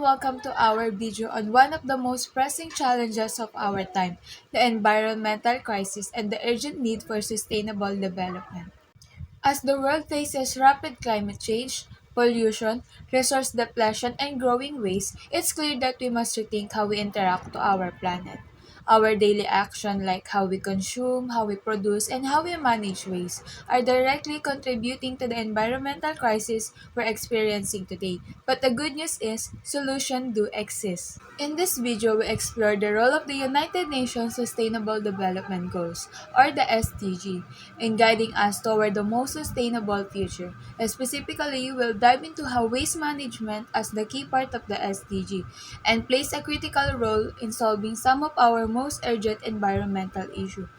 welcome to our video on one of the most pressing challenges of our time, the environmental crisis and the urgent need for sustainable development. As the world faces rapid climate change, pollution, resource depletion, and growing waste, it's clear that we must rethink how we interact to our planet. Our daily action, like how we consume, how we produce, and how we manage waste, are directly contributing to the environmental crisis we're experiencing today. But the good news is, solutions do exist. In this video, we explore the role of the United Nations Sustainable Development Goals, or the SDG, in guiding us toward the most sustainable future. Specifically, we'll dive into how waste management as the key part of the SDG and plays a critical role in solving some of our most urgent environmental issues.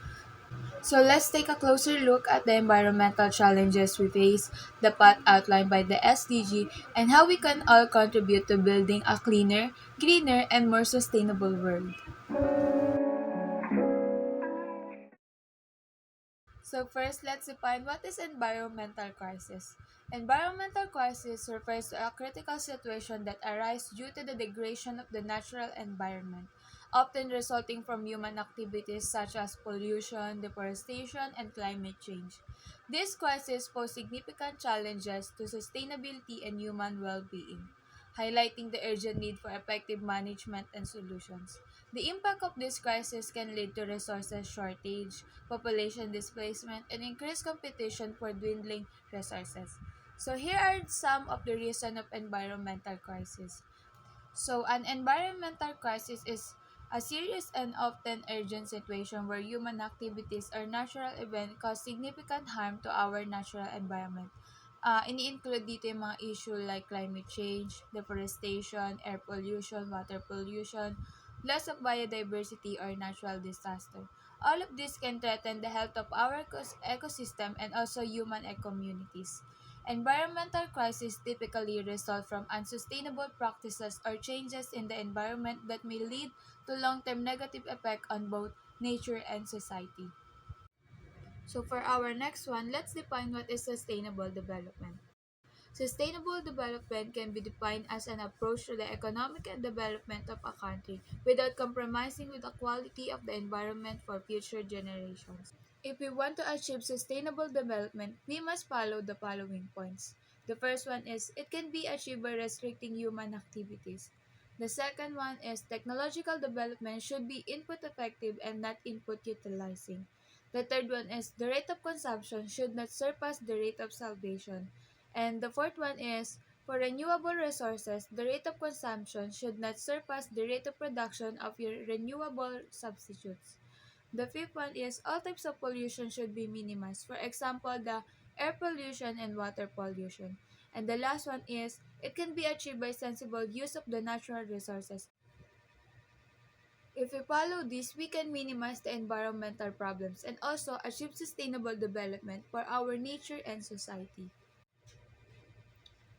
So let's take a closer look at the environmental challenges we face, the path outlined by the SDG, and how we can all contribute to building a cleaner, greener, and more sustainable world. So first, let's define what is environmental crisis. Environmental crisis refers to a critical situation that arises due to the degradation of the natural environment, often resulting from human activities such as pollution, deforestation, and climate change. These crises pose significant challenges to sustainability and human well-being, highlighting the urgent need for effective management and solutions. The impact of this crisis can lead to resources shortage, population displacement, and increased competition for dwindling resources. So here are some of the reasons of environmental crisis. So an environmental crisis is a serious and often urgent situation where human activities or natural events cause significant harm to our natural environment. Ini-include dito yung mga issue like climate change, deforestation, air pollution, water pollution, loss of biodiversity, or natural disaster. All of this can threaten the health of our ecosystem and also human communities. Environmental crises typically result from unsustainable practices or changes in the environment that may lead to long-term negative effect on both nature and society. So for our next one, let's define what is sustainable development. Sustainable development can be defined as an approach to the economic and development of a country without compromising with the quality of the environment for future generations. If we want to achieve sustainable development, we must follow the following points. The first one is it can be achieved by restricting human activities. The second one is technological development should be input effective and not input utilizing. The third one is the rate of consumption should not surpass the rate of salvation. And the fourth one is for renewable resources, the rate of consumption should not surpass the rate of production of your renewable substitutes. The fifth one is all types of pollution should be minimized. For example, the air pollution and water pollution. And the last one is it can be achieved by sensible use of the natural resources. If we follow this, we can minimize the environmental problems and also achieve sustainable development for our nature and society.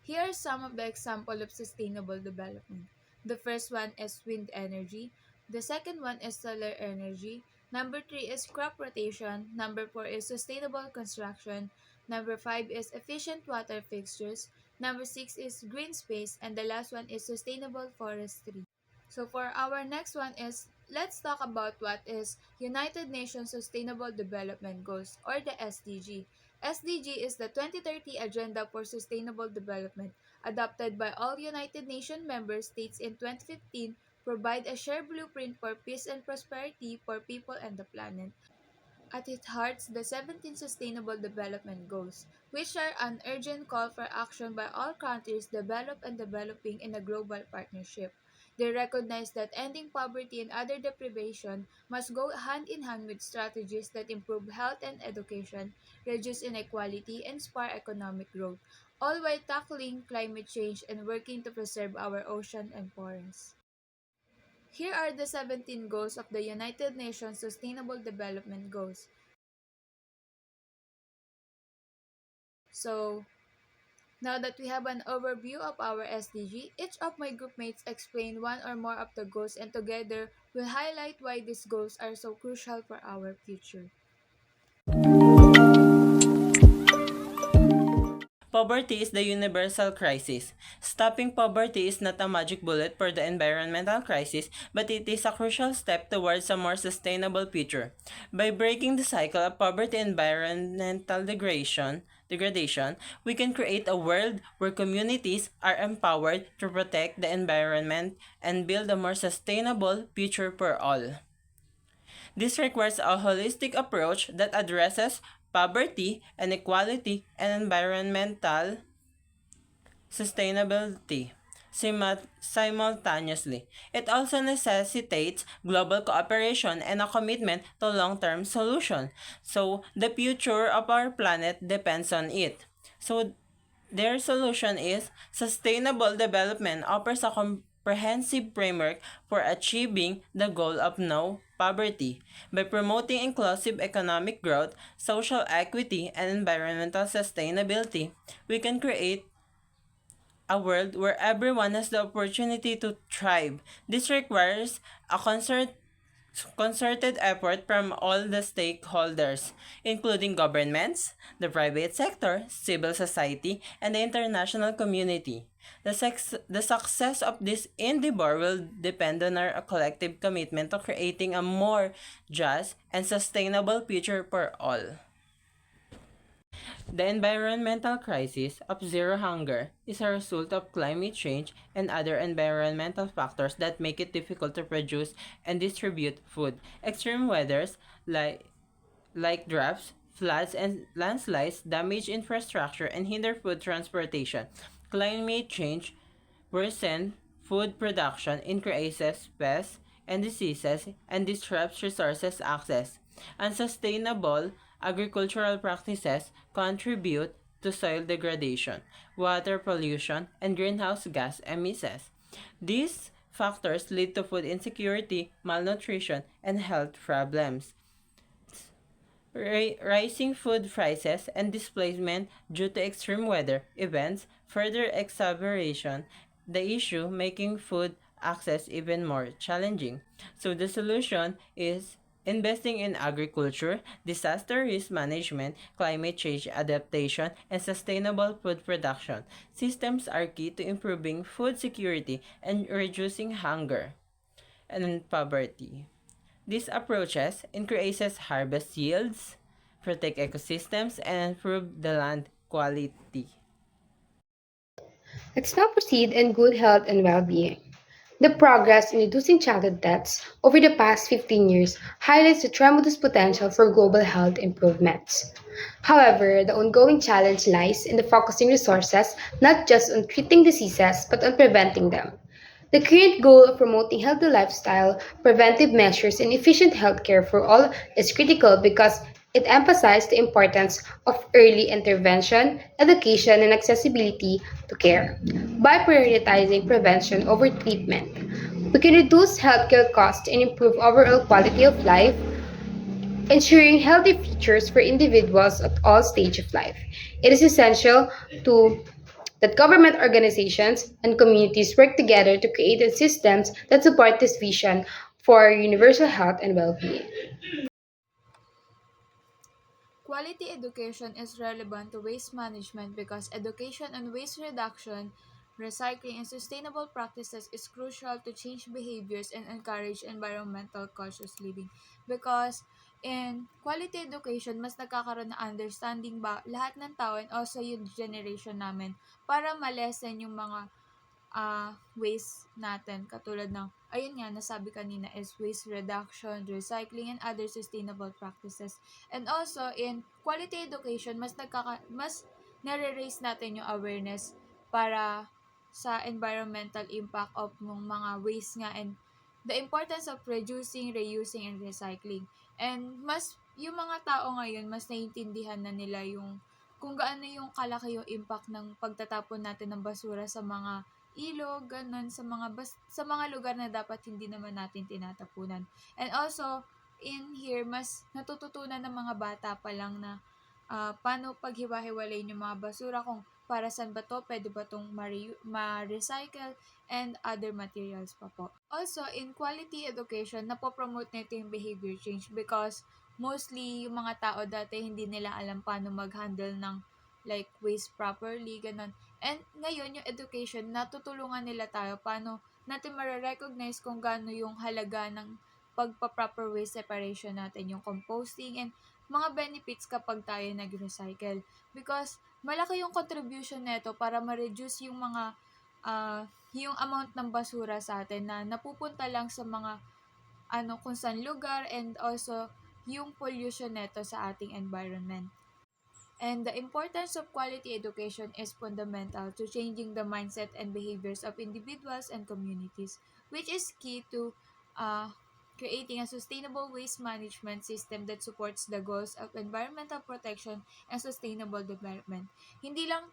Here are some of the examples of sustainable development. The first one is wind energy. The second one is solar energy. Number three is crop rotation. Number four is sustainable construction. Number five is efficient water fixtures. Number six is green space. And the last one is sustainable forestry. So for our next one is let's talk about what is United Nations Sustainable Development Goals or the SDG. SDG is the 2030 Agenda for Sustainable Development adopted by all United Nations member states in 2015 provide a shared blueprint for peace and prosperity for people and the planet. At its heart, the 17 Sustainable Development Goals, which are an urgent call for action by all countries developed and developing in a global partnership. They recognize that ending poverty and other deprivation must go hand in hand with strategies that improve health and education, reduce inequality, and spur economic growth, all while tackling climate change and working to preserve our ocean and forests. Here are the 17 goals of the United Nations Sustainable Development Goals. So, now that we have an overview of our SDG, each of my groupmates explain one or more of the goals and together we'll highlight why these goals are so crucial for our future. Poverty is the universal crisis. Stopping poverty is not a magic bullet for the environmental crisis, but it is a crucial step towards a more sustainable future. By breaking the cycle of poverty and environmental degradation, we can create a world where communities are empowered to protect the environment and build a more sustainable future for all. This requires a holistic approach that addresses poverty, inequality, and environmental sustainability simultaneously. It also necessitates global cooperation and a commitment to long-term solution. So the future of our planet depends on it. So their solution is sustainable development offers a comprehensive framework for achieving the goal of no poverty. By promoting inclusive economic growth, social equity, and environmental sustainability, we can create a world where everyone has the opportunity to thrive. This requires a concerted effort from all the stakeholders, including governments, the private sector, civil society, and the international community. The success of this endeavor will depend on our collective commitment to creating a more just and sustainable future for all. The environmental crisis of zero hunger is a result of climate change and other environmental factors that make it difficult to produce and distribute food. Extreme weathers like droughts, floods, and landslides damage infrastructure and hinder food transportation. Climate change worsens food production, increases pests and diseases, and disrupts resources access. Unsustainable agricultural practices contribute to soil degradation, water pollution, and greenhouse gas emissions. These factors lead to food insecurity, malnutrition, and health problems. Rising food prices and displacement due to extreme weather events further exacerbation the issue, making food access even more challenging. So the solution is investing in agriculture, disaster risk management, climate change adaptation, and sustainable food production. Systems are key to improving food security and reducing hunger and poverty. These approaches increases harvest yields, protect ecosystems, and improve the land quality. Let's now proceed in good health and well-being. The progress in reducing childhood deaths over the past 15 years highlights the tremendous potential for global health improvements. However, the ongoing challenge lies in the focusing resources not just on treating diseases but on preventing them. The current goal of promoting healthy lifestyle, preventive measures, and efficient healthcare for all is critical because it emphasizes the importance of early intervention, education, and accessibility to care. By prioritizing prevention over treatment, we can reduce healthcare costs and improve overall quality of life, ensuring healthy futures for individuals at all stages of life. It is essential to that government organizations and communities work together to create systems that support this vision for universal health and well-being. Quality education is relevant to waste management because education on waste reduction, recycling, and sustainable practices is crucial to change behaviors and encourage environmental conscious living. Because in quality education, mas nagkakaroon ng understanding ba lahat ng tao and also yung generation namin para malesen yung mga waste natin katulad ng ayun nga nasabi kanina is waste reduction, recycling and other sustainable practices. And also in quality education mas nare-raise natin yung awareness para sa environmental impact of mga waste nga and the importance of reducing, reusing and recycling. And mas yung mga tao ngayon mas naiintindihan na nila yung kung gaano yung kalaki yung impact ng pagtatapon natin ng basura sa mga ilog, ganun, sa mga lugar na dapat hindi naman natin tinatapunan. And also, in here, mas natututunan ng mga bata pa lang na paano paghiwa-hiwalayin yung mga basura, kung para saan ba to, pwede ba tong ma-recycle, and other materials pa po. Also, in quality education, napopromote nito yung behavior change because mostly yung mga tao dati hindi nila alam paano mag-handle ng like waste properly, ganun. And ngayon, yung education, natutulungan nila tayo paano natin mare-recognize kung gaano yung halaga ng pagpa-proper waste separation natin, yung composting, and mga benefits kapag tayo nag-recycle. Because malaki yung contribution nito para ma-reduce yung mga yung amount ng basura sa atin na napupunta lang sa mga kung saan lugar, and also yung pollution neto sa ating environment. And the importance of quality education is fundamental to changing the mindset and behaviors of individuals and communities, which is key to uh, creating a sustainable waste management system that supports the goals of environmental protection and sustainable development. Hindi lang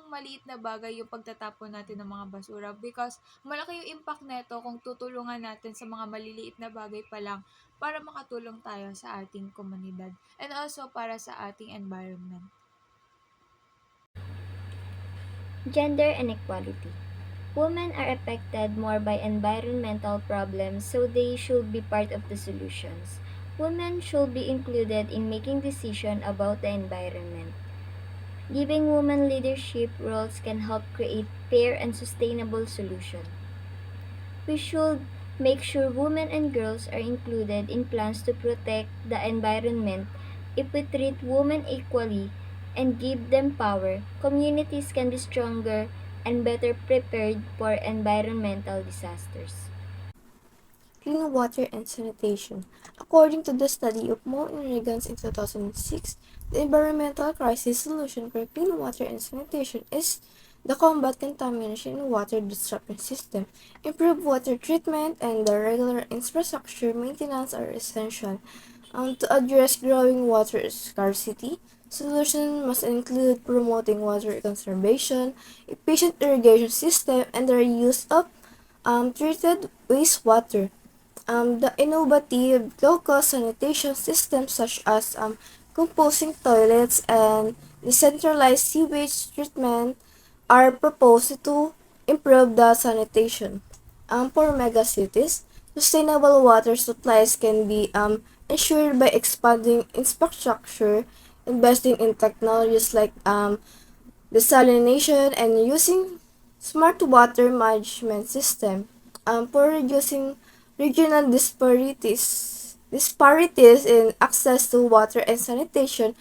maliit na bagay yung pagtatapon natin ng mga basura, because malaki yung impact nito kung tutulungan natin sa mga maliliit na bagay pa lang para makatulong tayo sa ating komunidad and also para sa ating environment. Gender inequality. Women are affected more by environmental problems, so they should be part of the solutions. Women should be included in making decisions about the environment. Giving women leadership roles can help create fair and sustainable solutions. We should make sure women and girls are included in plans to protect the environment. If we treat women equally and give them power, communities can be stronger and better prepared for environmental disasters. Clean water and sanitation. According to the study of Mo and Regans in 2006, the environmental crisis solution for clean water and sanitation is the combat contamination in water distribution system. Improved water treatment and the regular infrastructure maintenance are essential. To address growing water scarcity, solutions must include promoting water conservation, efficient irrigation system, and the reuse of treated wastewater. The innovative low-cost sanitation systems such as composting toilets and decentralized sewage treatment are proposed to improve the sanitation. For megacities, sustainable water supplies can be ensured by expanding infrastructure, investing in technologies like desalination, and using smart water management system. For reducing regional disparities in access to water and sanitation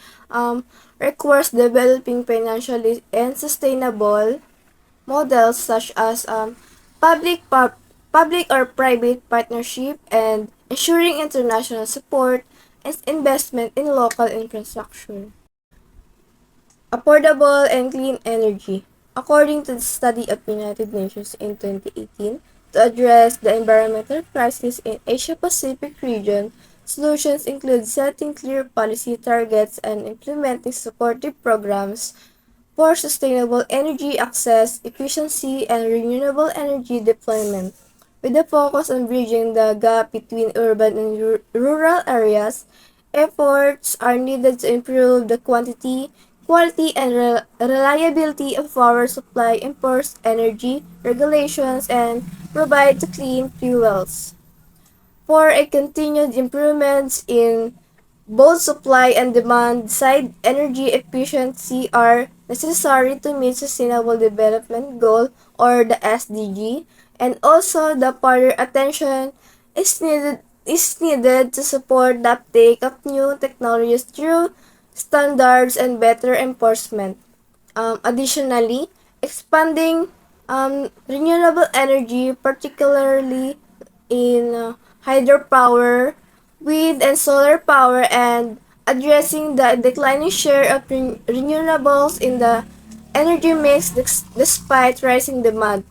requires developing financially and sustainable models such as public or private partnership, and ensuring international support and investment in local infrastructure. Affordable and clean energy. According to the study of United Nations in 2018, to address the environmental crisis in Asia-Pacific region, solutions include setting clear policy targets and implementing supportive programs for sustainable energy access, efficiency, and renewable energy deployment. With a focus on bridging the gap between urban and rural areas, efforts are needed to improve the quality, and reliability of power supply, enforce energy regulations, and provide clean fuels. For a continued improvements in both supply and demand side, energy efficiency are necessary to meet Sustainable Development Goal or the SDG, and also the further attention is needed to support the uptake of new technologies through standards and better enforcement. Additionally, expanding renewable energy, particularly in hydropower, wind and solar power, and addressing the declining share of renewables in the energy mix despite rising demand,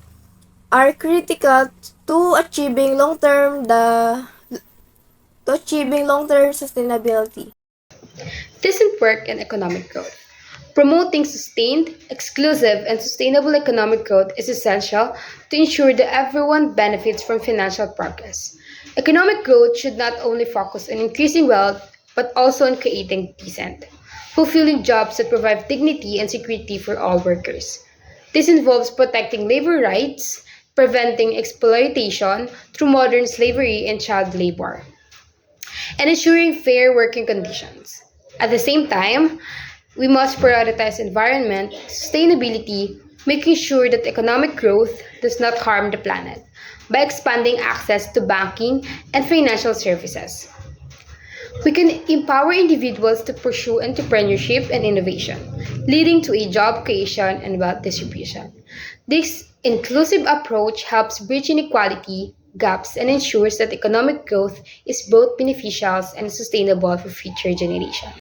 are critical to achieving long-term sustainability. Decent work and economic growth. Promoting sustained, exclusive, and sustainable economic growth is essential to ensure that everyone benefits from financial progress. Economic growth should not only focus on increasing wealth, but also on creating decent, fulfilling jobs that provide dignity and security for all workers. This involves protecting labor rights, preventing exploitation through modern slavery and child labor, and ensuring fair working conditions. At the same time, We must prioritize environment, sustainability, making sure that economic growth does not harm the planet by expanding access to banking and financial services. We can empower individuals to pursue entrepreneurship and innovation, leading to a job creation and wealth distribution. This inclusive approach helps bridge inequality gaps and ensures that economic growth is both beneficial and sustainable for future generations.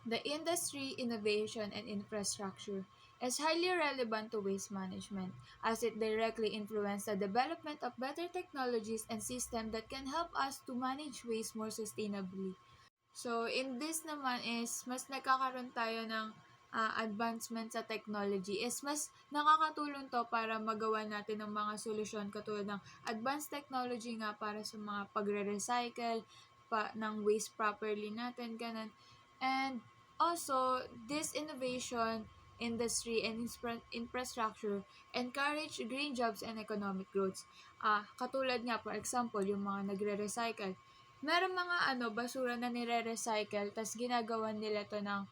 The industry, innovation, and infrastructure is highly relevant to waste management as it directly influences the development of better technologies and systems that can help us to manage waste more sustainably. So, in this naman is mas nagkakaroon tayo ng advancement sa technology is mas nakakatulong to para magawa natin ng mga solusyon katulad ng advanced technology nga para sa mga pagre-recycle ng waste properly natin, ganun. And also, this innovation, industry, and infrastructure encourage green jobs and economic growth. Katulad nga, for example, yung mga nagre-recycle. Meron mga basura na nire-recycle, tas ginagawa nila to ng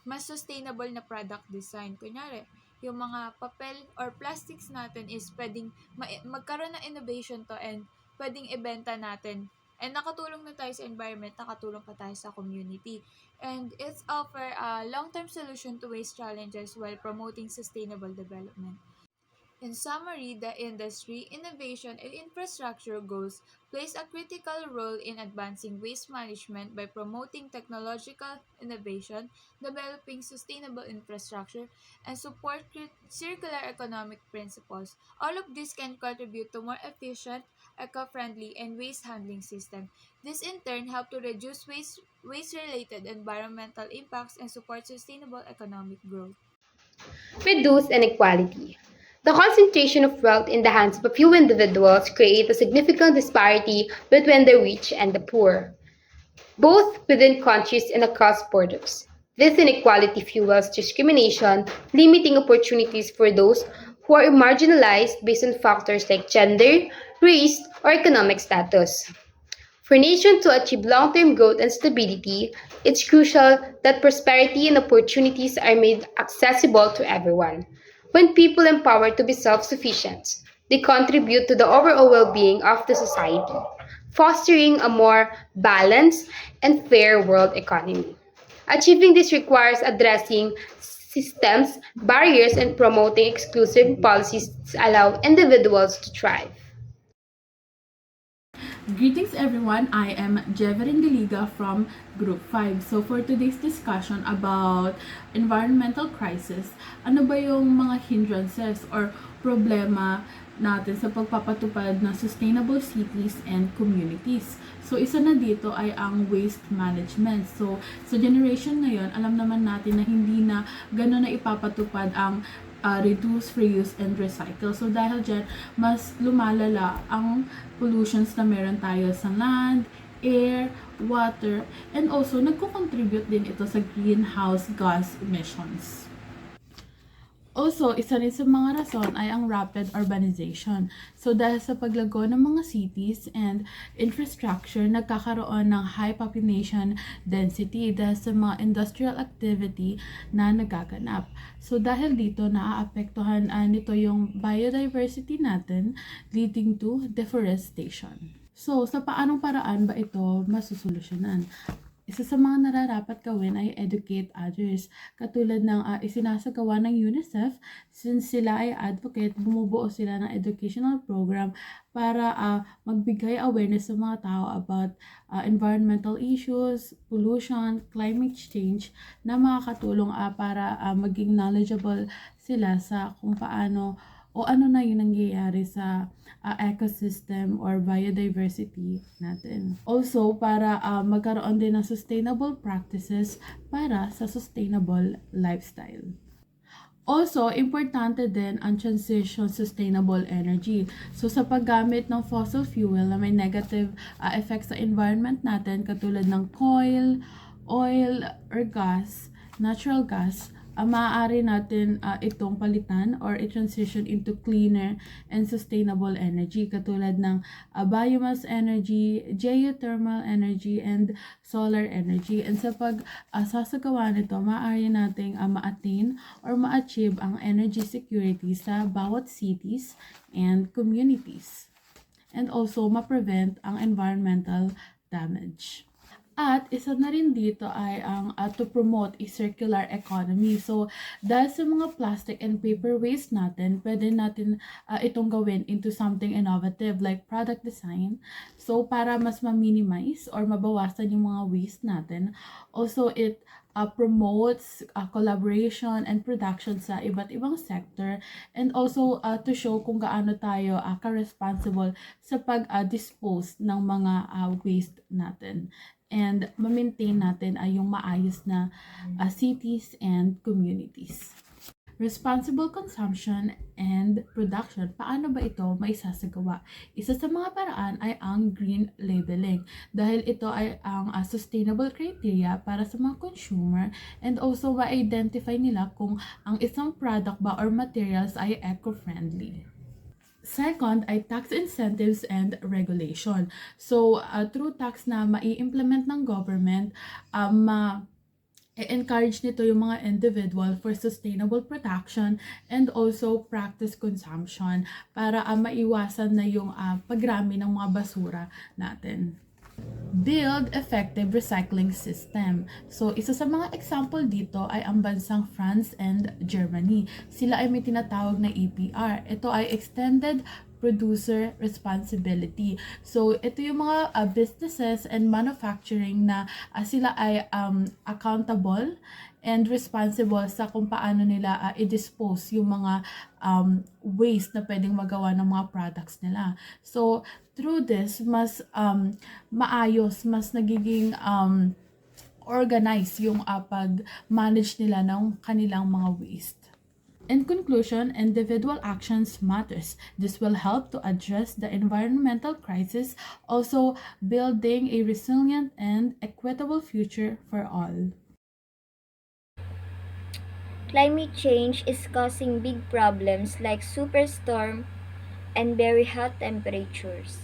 mas sustainable na product design. Kunyari, yung mga papel or plastics natin is pwedeng magkaroon ng innovation to and pwedeng ibenta natin. And nakatulong na tayo sa environment, nakatulong pa tayo sa community. And it's offer a long-term solution to waste challenges while promoting sustainable development. In summary, the industry, innovation, and infrastructure goals plays a critical role in advancing waste management by promoting technological innovation, developing sustainable infrastructure, and support circular economic principles. All of this can contribute to more efficient, eco-friendly, and waste handling system. This in turn help to reduce waste-related environmental impacts and support sustainable economic growth. Reduce inequality. The concentration of wealth in the hands of a few individuals creates a significant disparity between the rich and the poor, both within countries and across borders. This inequality fuels discrimination, limiting opportunities for those who are marginalized based on factors like gender, race, or economic status. For nations to achieve long term growth and stability, it's crucial that prosperity and opportunities are made accessible to everyone. When people are empowered to be self sufficient, they contribute to the overall well being of the society, fostering a more balanced and fair world economy. Achieving this requires addressing systems, barriers, and promoting exclusive policies to allow individuals to thrive. Greetings everyone, I am Jeverin Galiga from Group 5. So for today's discussion about environmental crisis, ano ba yung mga hindrances or problema natin sa pagpapatupad ng sustainable cities and communities? So isa na dito ay ang waste management. So sa generation ngayon, alam naman natin na hindi na gano'n na ipapatupad ang reduce, reuse, and recycle. So, dahil dyan, mas lumalala ang pollutions na meron tayo sa land, air, water, and also, nagko-contribute din ito sa greenhouse gas emissions. Also, isa rin sa mga rason ay ang rapid urbanization. So, dahil sa paglago ng mga cities and infrastructure, nagkakaroon ng high population density dahil sa mga industrial activity na nagaganap. So, dahil dito, naaapektuhan nito yung biodiversity natin, leading to deforestation. So, sa paanong paraan ba ito masusolusyonan? Isa sa mga nararapat gawin ay educate others. Katulad ng isinasagawa ng UNICEF, since sila ay advocate, bumubuo sila ng educational program para magbigay awareness sa mga tao about environmental issues, pollution, climate change na makakatulong para maging knowledgeable sila sa kung paano o ano na yung nangyayari sa ecosystem or biodiversity natin. Also, para magkaroon din ng sustainable practices para sa sustainable lifestyle. Also, importante din ang transition sustainable energy. So, sa paggamit ng fossil fuel na may negative effects sa environment natin, katulad ng coal, oil, or gas, natural gas, maaari natin itong palitan or i-transition into cleaner and sustainable energy katulad ng biomass energy, geothermal energy, and solar energy. And sa sasagawa nito, maaari nating ma-attain or ma-achieve ang energy security sa bawat cities and communities. And also, ma-prevent ang environmental damage. At isa na rin dito ay ang to promote a circular economy. So, dahil sa mga plastic and paper waste natin, pwede natin itong gawin into something innovative like product design. So, para mas ma-minimize or mabawasan yung mga waste natin. Also, it promotes collaboration and production sa iba't ibang sector, and also to show kung gaano tayo ka-responsible sa pag-dispose ng mga waste natin, and ma-maintain natin ay yung maayos na cities and communities. Responsible consumption and production. Paano ba ito maisasagawa? Isa sa mga paraan ay ang green labeling, dahil ito ay ang sustainable criteria para sa mga consumer, and also ma-identify nila kung ang isang product ba or materials ay eco-friendly. Second ay tax incentives and regulation. So, through tax na mai-implement ng government, i-encourage nito yung mga individual for sustainable production and also practice consumption para maiwasan na yung pagrami ng mga basura natin. Build effective recycling system. So, isa sa mga example dito ay ang bansang France and Germany. Sila ay may tinatawag na EPR. Ito ay Extended Producer Responsibility. So, ito yung mga businesses and manufacturing na sila ay accountable and responsible sa kung paano nila i-dispose yung mga waste na pwedeng magawa ng mga products nila. So, through this, mas maayos, mas nagiging organized yung pag-manage nila ng kanilang mga waste. In conclusion, individual actions matters. This will help to address the environmental crisis, also building a resilient and equitable future for all. Climate change is causing big problems like superstorm and very hot temperatures.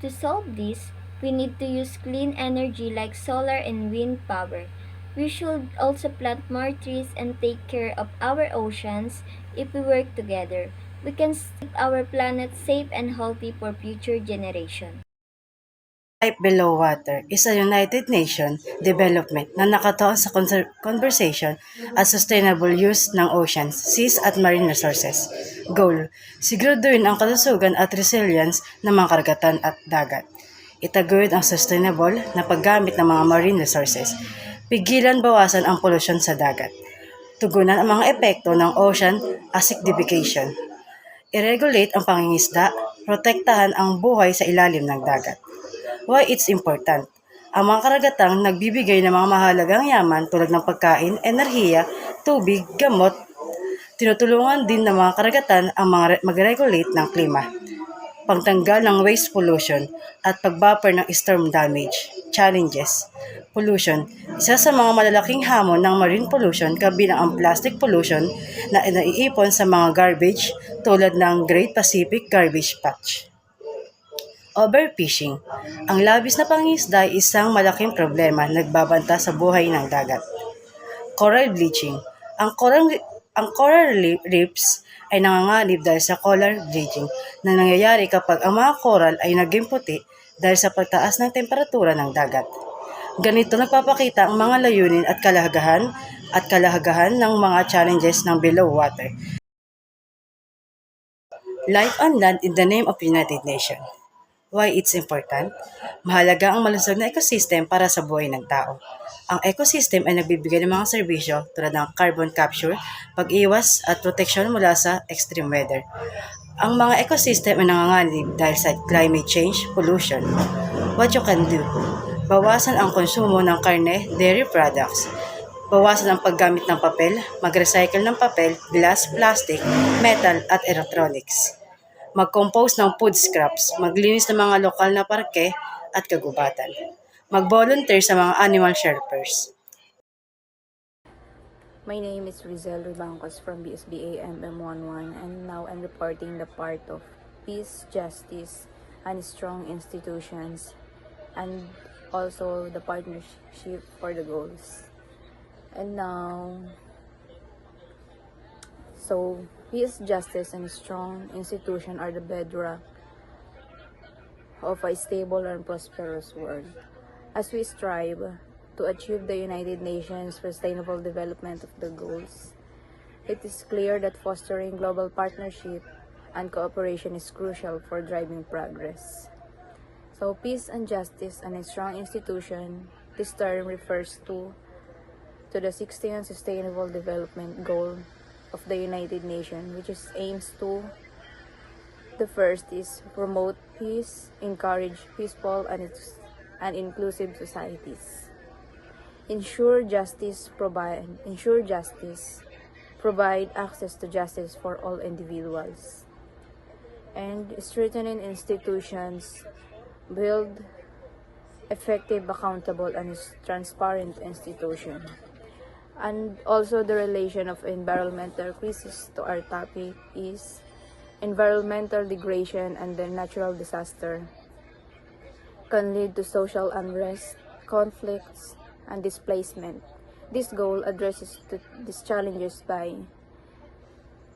To solve this, we need to use clean energy like solar and wind power. We should also plant more trees and take care of our oceans. If we work together, we can keep our planet safe and healthy for future generations. Life below water is a United Nations development na nakatuon sa conservation at sustainable use ng oceans, seas at marine resources. Goal, siguraduhin ang kalusugan at resilience ng mga karagatan at dagat. Itaguyod ang sustainable na paggamit ng mga marine resources. Pigilan bawasan ang pollution sa dagat. Tugunan ang mga epekto ng ocean acidification. I-regulate ang pangingisda, protektahan ang buhay sa ilalim ng dagat. Why it's important? Ang mga karagatang nagbibigay ng mga mahalagang yaman tulad ng pagkain, enerhiya, tubig, gamot. Tinutulungan din ng mga karagatan ang mag-regulate ng klima, pagtanggal ng waste pollution, at pagbuffer ng storm damage. Challenges. Pollution. Isa sa mga malalaking hamon ng marine pollution kabilang ang plastic pollution na naiipon sa mga garbage tulad ng Great Pacific Garbage Patch. Overfishing. Ang labis na pangingisda ay isang malaking problema nagbabanta sa buhay ng dagat. Coral bleaching. Ang coral reefs ay nanganganib dahil sa coral bleaching na nangyayari kapag ang mga coral ay naging puti dahil sa pagtaas ng temperatura ng dagat. Ganito nagpapakita ang mga layunin at kalahagahan ng mga challenges ng below water. Life on land in the name of United Nations. Why it's important? Mahalaga ang malusog na ecosystem para sa buhay ng tao. Ang ecosystem ay nagbibigay ng mga serbisyo tulad ng carbon capture, pag-iwas at proteksyon mula sa extreme weather. Ang mga ecosystem ay nanganganib dahil sa climate change, pollution. What you can do? Bawasan ang konsumo ng karne, dairy products. Bawasan ang paggamit ng papel, mag-recycle ng papel, glass, plastic, metal at electronics. Mag-compose ng food scraps, maglinis ng mga lokal na parke at kagubatan. Mag-volunteer sa mga animal shelters. My name is Rizel Ribancos from BSBA MM11, and now I'm reporting the part of peace, justice, and strong institutions, and also the partnership for the goals. And now, so peace, justice, and strong institution are the bedrock of a stable and prosperous world. As we strive to achieve the United Nations Sustainable Development of the Goals, it is clear that fostering global partnership and cooperation is crucial for driving progress. So, peace and justice and a strong institution, this term refers to the 16th Sustainable Development Goal of the United Nations, which is aims to the first is promote peace, encourage peaceful and inclusive societies. Ensure justice, provide access to justice for all individuals. And strengthening institutions, build effective, accountable, and transparent institution. And also the relation of environmental crisis to our topic is environmental degradation and the natural disaster can lead to social unrest, conflicts, and displacement. This goal addresses these challenges by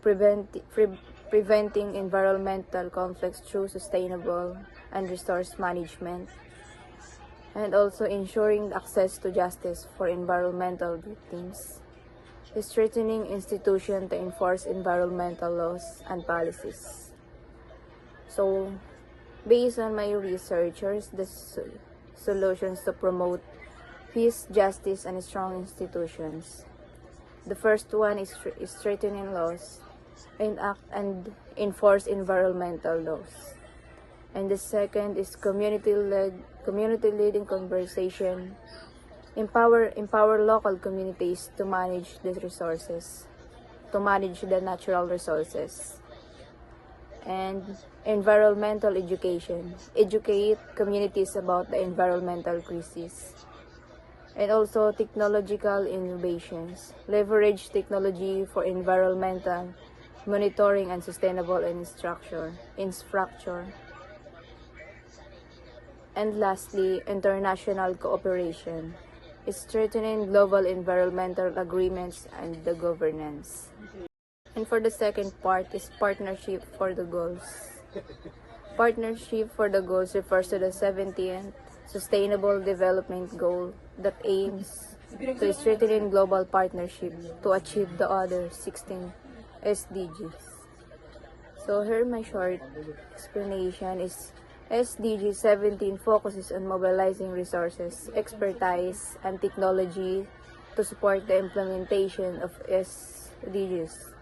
preventing environmental conflicts through sustainable and resource management, and also ensuring access to justice for environmental victims, strengthening institutions to enforce environmental laws and policies. So, based on my researchers, the solutions to promote peace, justice, and strong institutions. The first one is strengthening laws, enact and enforce environmental laws. And the second is community-led conversation, empower local communities to manage the natural resources. And environmental education, educate communities about the environmental crisis. And also technological innovations, leverage technology for environmental monitoring and sustainable infrastructure. And lastly, international cooperation, strengthening global environmental agreements and the governance. And for the second part is partnership for the goals. Partnership for the goals refers to the 17th Sustainable Development Goal that aims to strengthen global partnership to achieve the other 16 SDGs. So here my short explanation is SDG 17 focuses on mobilizing resources, expertise, and technology to support the implementation of SDGs.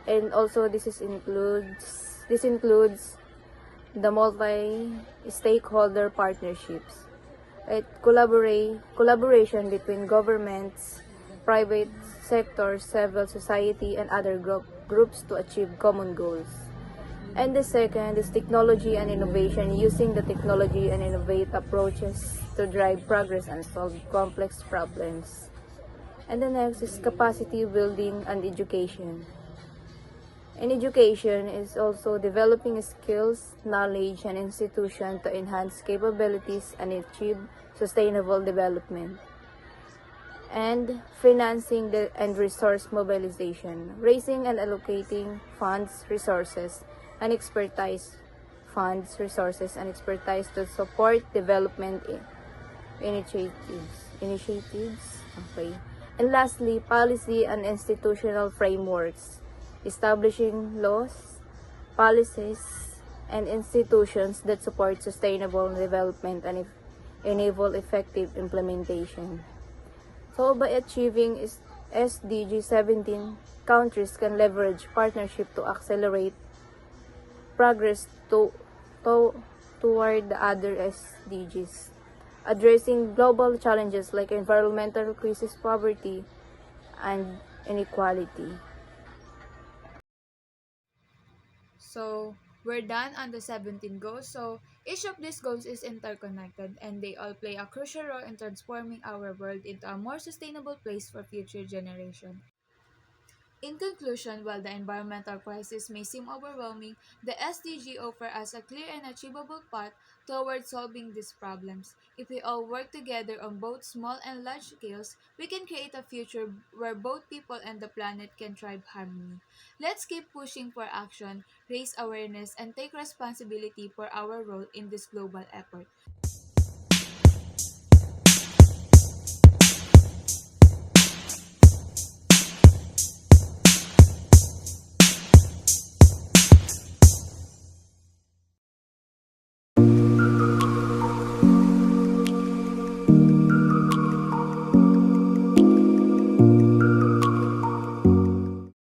And also this includes the multi-stakeholder partnerships, collaboration between governments, private sector, civil society, and other groups to achieve common goals. And the second is technology and innovation, using the technology and innovative approaches to drive progress and solve complex problems. And the next is capacity building and education. And education is also developing skills, knowledge, and institution to enhance capabilities and achieve sustainable development. And financing and resource mobilization, raising and allocating resources, and expertise to support development initiatives. Okay. And lastly, policy and institutional frameworks, establishing laws, policies, and institutions that support sustainable development and enable effective implementation. So by achieving SDG 17, countries can leverage partnership to accelerate progress toward the other SDGs, addressing global challenges like environmental crisis, poverty, and inequality. So, we're done on the 17 goals. So, each of these goals is interconnected and they all play a crucial role in transforming our world into a more sustainable place for future generations. In conclusion, while the environmental crisis may seem overwhelming, the SDG offer us a clear and achievable path toward solving these problems. If we all work together on both small and large scales, we can create a future where both people and the planet can thrive harmony. Let's keep pushing for action, raise awareness, and take responsibility for our role in this global effort.